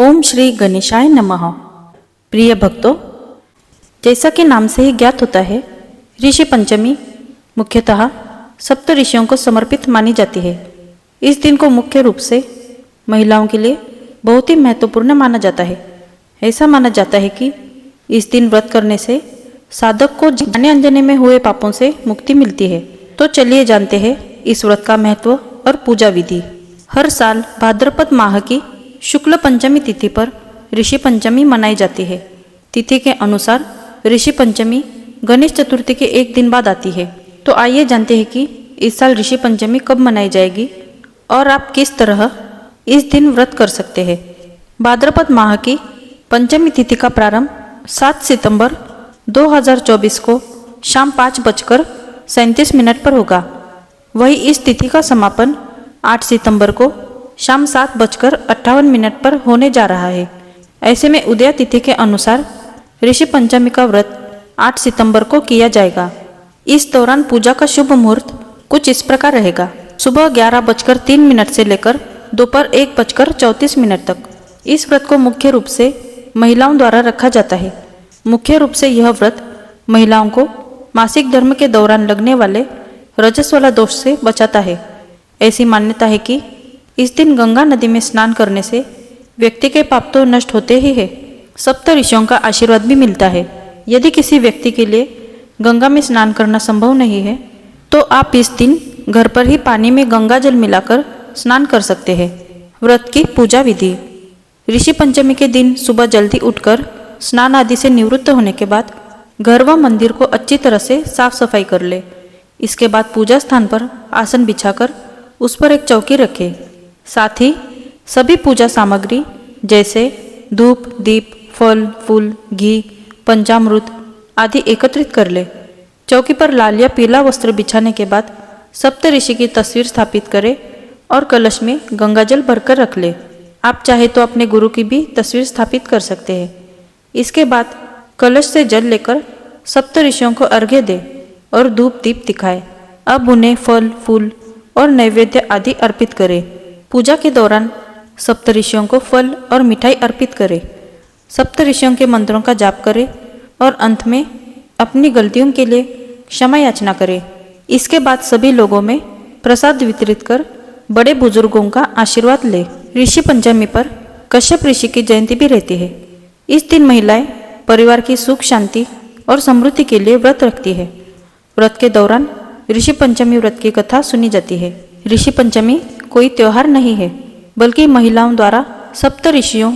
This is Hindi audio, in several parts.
ओम श्री गणेशाय नमः। प्रिय भक्तों, जैसा कि नाम से ही ज्ञात होता है, ऋषि पंचमी मुख्यतः सप्त ऋषियों को समर्पित मानी जाती है। इस दिन को मुख्य रूप से महिलाओं के लिए बहुत ही महत्वपूर्ण माना जाता है। ऐसा माना जाता है कि इस दिन व्रत करने से साधक को जाने अनजाने में हुए पापों से मुक्ति मिलती है। तो चलिए जानते हैं इस व्रत का महत्व और पूजा विधि। हर साल भाद्रपद माह की शुक्ल पंचमी तिथि पर ऋषि पंचमी मनाई जाती है। तिथि के अनुसार ऋषि पंचमी गणेश चतुर्थी के एक दिन बाद आती है। तो आइए जानते हैं कि इस साल ऋषि पंचमी कब मनाई जाएगी और आप किस तरह इस दिन व्रत कर सकते हैं। भाद्रपद माह की पंचमी तिथि का प्रारंभ 7 सितंबर 2024 को शाम 5:37 पर होगा। वही इस तिथि का समापन 8 सितंबर को शाम 7:58 पर होने जा रहा है। ऐसे में उदय तिथि के अनुसार ऋषि पंचमी का व्रत 8 सितंबर को किया जाएगा। इस दौरान पूजा का शुभ मुहूर्त कुछ इस प्रकार रहेगा। सुबह 11:03 से लेकर दोपहर 1:34 तक। इस व्रत को मुख्य रूप से महिलाओं द्वारा रखा जाता है। मुख्य रूप से यह व्रत महिलाओं को मासिक धर्म के दौरान लगने वाले रजस वाला दोष से बचाता है। ऐसी मान्यता है कि इस दिन गंगा नदी में स्नान करने से व्यक्ति के पाप तो नष्ट होते ही है, सप्त ऋषियों का आशीर्वाद भी मिलता है। यदि किसी व्यक्ति के लिए गंगा में स्नान करना संभव नहीं है तो आप इस दिन घर पर ही पानी में गंगा जल मिलाकर स्नान कर सकते हैं। व्रत की पूजा विधि। ऋषि पंचमी के दिन सुबह जल्दी उठकर स्नान आदि से निवृत्त होने के बाद घर व मंदिर को अच्छी तरह से साफ सफाई कर ले। इसके बाद पूजा स्थान पर आसन बिछाकर उस पर एक चौकी रखें। साथ ही सभी पूजा सामग्री जैसे धूप, दीप, फल, फूल, घी, पंचामृत आदि एकत्रित कर ले। चौकी पर लाल या पीला वस्त्र बिछाने के बाद सप्त ऋषि की तस्वीर स्थापित करें और कलश में गंगाजल भरकर रख ले। आप चाहे तो अपने गुरु की भी तस्वीर स्थापित कर सकते हैं। इसके बाद कलश से जल लेकर सप्त ऋषियों को अर्घ्य दे और धूप दीप दिखाए। अब उन्हें फल, फूल और नैवेद्य आदि अर्पित करें। पूजा के दौरान सप्त ऋषियों को फल और मिठाई अर्पित करें। सप्त ऋषियों के मंत्रों का जाप करें और अंत में अपनी गलतियों के लिए क्षमा याचना करें। इसके बाद सभी लोगों में प्रसाद वितरित कर बड़े बुजुर्गों का आशीर्वाद ले। ऋषि पंचमी पर कश्यप ऋषि की जयंती भी रहती है। इस दिन महिलाएं परिवार की सुख, शांति और समृद्धि के लिए व्रत रखती है। व्रत के दौरान ऋषि पंचमी व्रत की कथा सुनी जाती है। ऋषि पंचमी कोई त्योहार नहीं है, बल्कि महिलाओं द्वारा सप्त ऋषियों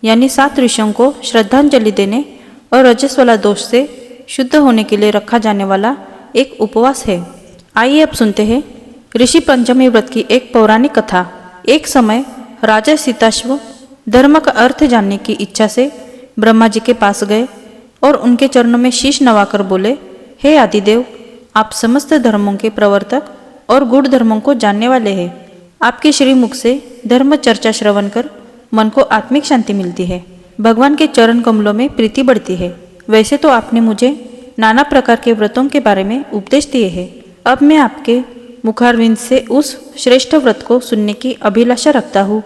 यानी 7 ऋषियों को श्रद्धांजलि देने और रजस वाला दोष से शुद्ध होने के लिए रखा जाने वाला एक उपवास है। आइए अब सुनते हैं ऋषि पंचमी व्रत की एक पौराणिक कथा। एक समय राजा सीताश्व धर्म का अर्थ जानने की इच्छा से ब्रह्मा जी के पास गए और उनके चरणों में शीश नवाकर बोले, हे आदिदेव, आप समस्त धर्मों के प्रवर्तक और गूढ़ धर्मों को जानने वाले हैं। आपके श्रीमुख से धर्म चर्चा श्रवण कर मन को आत्मिक शांति मिलती है, भगवान के चरण कमलों में प्रीति बढ़ती है। वैसे तो आपने मुझे नाना प्रकार के व्रतों के बारे में उपदेश दिए हैं। अब मैं आपके मुखारविंद से उस श्रेष्ठ व्रत को सुनने की अभिलाषा रखता हूँ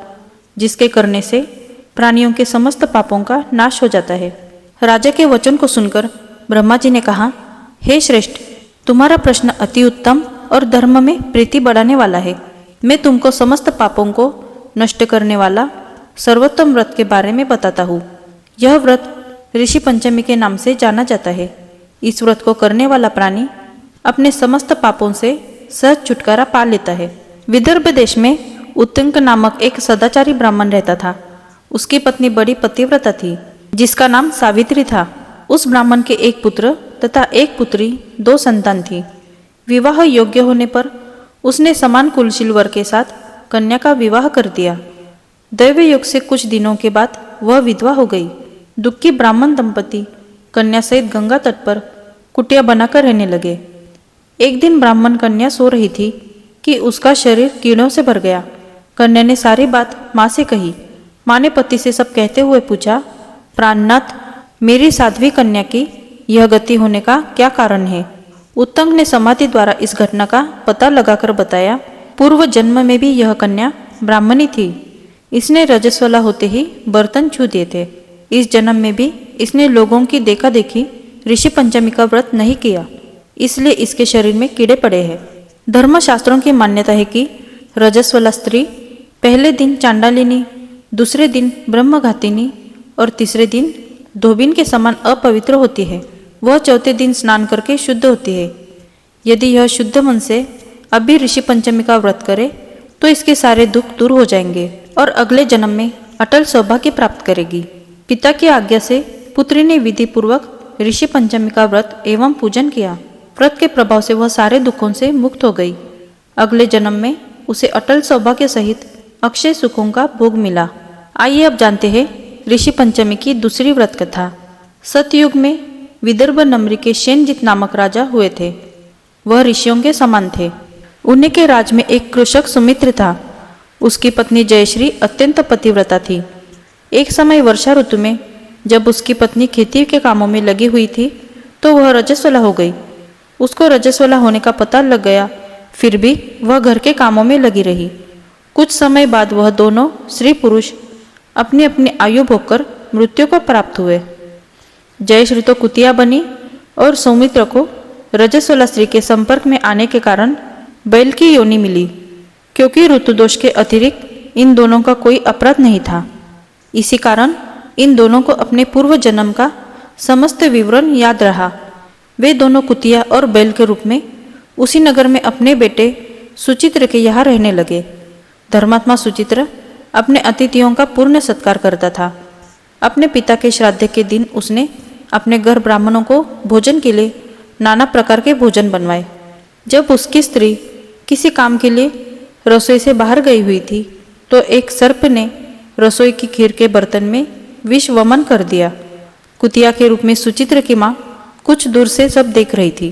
जिसके करने से प्राणियों के समस्त पापों का नाश हो जाता है। राजा के वचन को सुनकर ब्रह्मा जी ने कहा, हे श्रेष्ठ, तुम्हारा प्रश्न अति उत्तम और धर्म में प्रीति बढ़ाने वाला है। मैं तुमको समस्त पापों को नष्ट करने वाला सर्वोत्तम व्रत के बारे में बताता हूँ। यह व्रत ऋषि पंचमी के नाम से जाना जाता है। इस व्रत को करने वाला प्राणी अपने समस्त पापों से सहज छुटकारा पा लेता है। विदर्भ देश में उत्तंक नामक एक सदाचारी ब्राह्मण रहता था। उसकी पत्नी बड़ी पतिव्रता थी, जिसका नाम सावित्री था। उस ब्राह्मण के एक पुत्र तथा एक पुत्री, 2 संतान थी। विवाह योग्य होने पर उसने समान कुलशील वर के साथ कन्या का विवाह कर दिया। दैव योग से कुछ दिनों के बाद वह विधवा हो गई। दुखी ब्राह्मण दंपति कन्या सहित गंगा तट पर कुटिया बनाकर रहने लगे। एक दिन ब्राह्मण कन्या सो रही थी कि उसका शरीर कीड़ों से भर गया। कन्या ने सारी बात माँ से कही। माँ ने पति से सब कहते हुए पूछा, प्राणनाथ, मेरी साध्वी कन्या की यह गति होने का क्या कारण है? उत्तंक ने समाधि द्वारा इस घटना का पता लगाकर बताया, पूर्व जन्म में भी यह कन्या ब्राह्मणी थी। इसने रजस्वला होते ही बर्तन छू दिए थे। इस जन्म में भी इसने लोगों की देखा देखी ऋषि पंचमी का व्रत नहीं किया, इसलिए इसके शरीर में कीड़े पड़े हैं। धर्मशास्त्रों की मान्यता है कि रजस्वला स्त्री पहले दिन चांडालिनी, दूसरे दिन ब्रह्मघातिनी और तीसरे दिन धोबिन के समान अपवित्र होती है। वह चौथे दिन स्नान करके शुद्ध होती है। यदि यह शुद्ध मन से अभी ऋषि पंचमी का व्रत करे तो इसके सारे दुख दूर हो जाएंगे और अगले जन्म में अटल सौभाग्य प्राप्त करेगी। पिता की आज्ञा से पुत्री ने विधि पूर्वक ऋषि पंचमी का व्रत एवं पूजन किया। व्रत के प्रभाव से वह सारे दुखों से मुक्त हो गई। अगले जन्म में उसे अटल सौभाग्य सहित अक्षय सुखों का भोग मिला। आइए अब जानते हैं ऋषि पंचमी की दूसरी व्रत कथा। सतयुग में विदर्भ नम्री के शेनजित नामक राजा हुए थे। वह ऋषियों के समान थे। उन्हीं के राज में एक कृषक सुमित्र था। उसकी पत्नी जयश्री अत्यंत पतिव्रता थी। एक समय वर्षा ऋतु में जब उसकी पत्नी खेती के कामों में लगी हुई थी तो वह रजस्वला हो गई। उसको रजस्वला होने का पता लग गया, फिर भी वह घर के कामों में लगी रही। कुछ समय बाद वह दोनों स्त्री पुरुष अपनी अपनी आयु भोगकर मृत्यु को प्राप्त हुए। जयश्री तो कुतिया बनी और सौमित्र को रजस्वला स्त्री के संपर्क में आने के कारण बैल की योनि मिली, क्योंकि ऋतुदोष के अतिरिक्त इन दोनों का कोई अपराध नहीं था। इसी कारण इन दोनों को अपने पूर्व जन्म का समस्त विवरण याद रहा। वे दोनों कुतिया और बैल के रूप में उसी नगर में अपने बेटे सुचित्र के यहाँ रहने लगे। धर्मात्मा सुचित्र अपने अतिथियों का पूर्ण सत्कार करता था। अपने पिता के श्राद्ध के दिन उसने अपने घर ब्राह्मणों को भोजन के लिए नाना प्रकार के भोजन बनवाए। जब उसकी स्त्री किसी काम के लिए रसोई से बाहर गई हुई थी तो एक सर्प ने रसोई की खीर के बर्तन में विष वमन कर दिया। कुतिया के रूप में सुचित्र की माँ कुछ दूर से सब देख रही थी।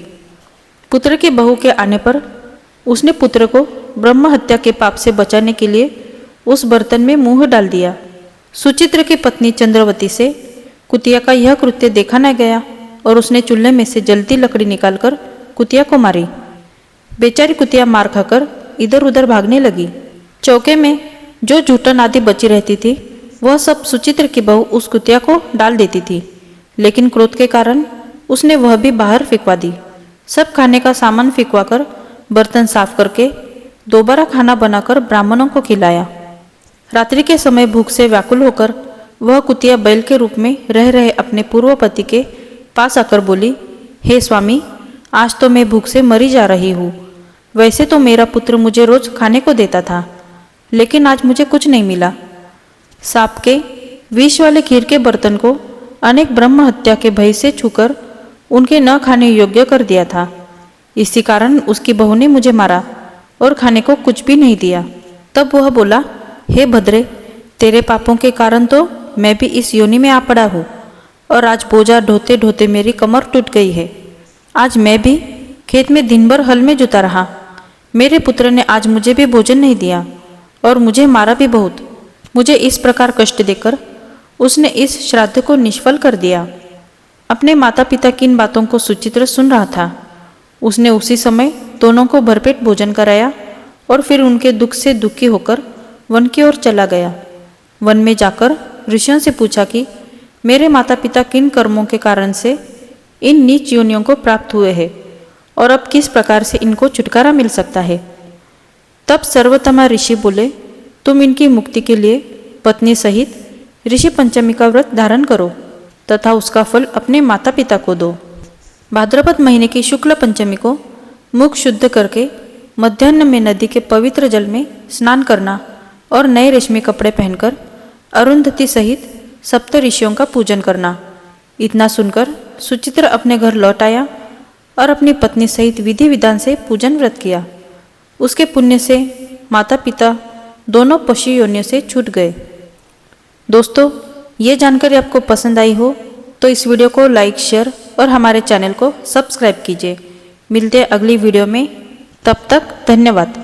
पुत्र की बहू के आने पर उसने पुत्र को ब्रह्म हत्या के पाप से बचाने के लिए उस बर्तन में मुंह डाल दिया। सुचित्र की पत्नी चंद्रवती से कुतिया का यह कृत्य देखा न गया और उसने चूल्हे में से जलती लकड़ी निकालकर कुतिया को मारी। बेचारी कुतिया मार खाकर इधर उधर भागने लगी। चौके में जो जूठन आदि बची रहती थी वह सब सुचित्र की बहू उस कुतिया को डाल देती थी, लेकिन क्रोध के कारण उसने वह भी बाहर फेंकवा दी। सब खाने का सामान फेंकवा कर बर्तन साफ करके दोबारा खाना बनाकर ब्राह्मणों को खिलाया। रात्रि के समय भूख से व्याकुल होकर वह कुतिया बैल के रूप में रह रहे अपने पूर्व पति के पास आकर बोली, हे स्वामी, आज तो मैं भूख से मरी जा रही हूँ। वैसे तो मेरा पुत्र मुझे रोज खाने को देता था, लेकिन आज मुझे कुछ नहीं मिला। सांप के विष वाले खीर के बर्तन को अनेक ब्रह्म हत्या के भय से छूकर उनके न खाने योग्य कर दिया था। इसी कारण उसकी बहू ने मुझे मारा और खाने को कुछ भी नहीं दिया। तब वह बोला, हे भद्रे, तेरे पापों के कारण तो मैं भी इस योनि में आ पड़ा हूँ और आज बोझा ढोते ढोते मेरी कमर टूट गई है। आज मैं भी खेत में दिन भर हल में जुता रहा। मेरे पुत्र ने आज मुझे भी भोजन नहीं दिया और मुझे मारा भी बहुत। मुझे इस प्रकार कष्ट देकर उसने इस श्राद्ध को निष्फल कर दिया। अपने माता पिता की इन बातों को सुचित्र सुन रहा था। उसने उसी समय दोनों को भरपेट भोजन कराया और फिर उनके दुख से दुखी होकर वन की ओर चला गया। वन में जाकर ऋषियों से पूछा कि मेरे माता पिता किन कर्मों के कारण से इन नीच योनियों को प्राप्त हुए हैं और अब किस प्रकार से इनको छुटकारा मिल सकता है। तब सर्वोत्तमा ऋषि बोले, तुम इनकी मुक्ति के लिए पत्नी सहित ऋषि पंचमी का व्रत धारण करो तथा उसका फल अपने माता पिता को दो। भाद्रपद महीने की शुक्ल पंचमी को मुख शुद्ध करके मध्याह्न में नदी के पवित्र जल में स्नान करना और नए रेशमी कपड़े पहनकर अरुंधति सहित सप्त ऋषियों का पूजन करना। इतना सुनकर सुचित्र अपने घर लौट आया और अपनी पत्नी सहित विधि विधान से पूजन व्रत किया। उसके पुण्य से माता पिता दोनों पशु योनियों से छूट गए। दोस्तों, ये जानकारी आपको पसंद आई हो तो इस वीडियो को लाइक, शेयर और हमारे चैनल को सब्सक्राइब कीजिए। मिलते हैं अगली वीडियो में, तब तक धन्यवाद।